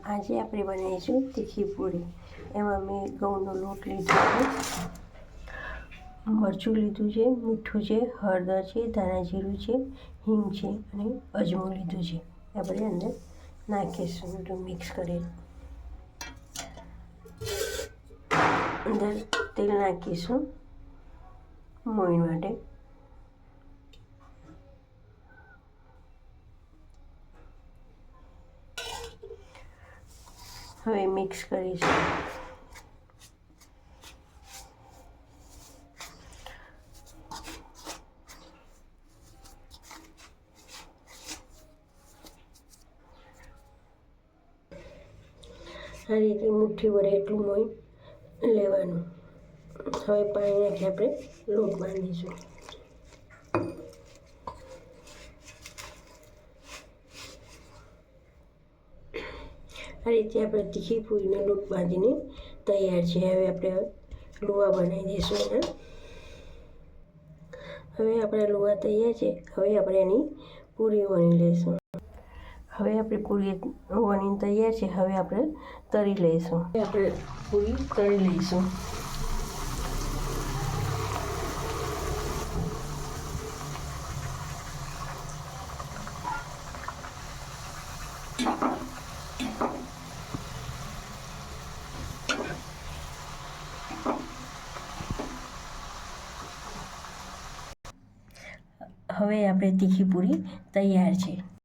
આજે આપણે બનાવીશું તીખી પૂરી. એમાં મેં ઘઉંનો લોટ લીધો છે, મરચું લીધું છે, મીઠું છે, હળદર છે, ધાણા જીરું છે, હિંગ છે અને અજમો લીધું છે. આપણે અંદર નાખીશું બધું મિક્સ કરી. અંદર તેલ નાખીશું મોઈન માટે. હવે મિક્સ કરીશું. આ રીતે મુઠ્ઠી વડે એટલું મોઈ લેવાનું. હવે પાણી નાખી આપણે લોટ બાંધીશું. આ રીતે આપણે તીખી પૂરીનો લોટ બાંધીને તૈયાર છે. હવે આપણે લુવા બનાવી દઈશું એના. હવે આપણા લુવા તૈયાર છે. હવે આપણે એની પૂરી વણી લઈશું. હવે આપણી પૂરી વણીને તૈયાર છે. હવે આપણે તળી લઈશું. આપણે પૂરી તળી લઈશું. હવે આપણે તીખી પૂરી તૈયાર છે.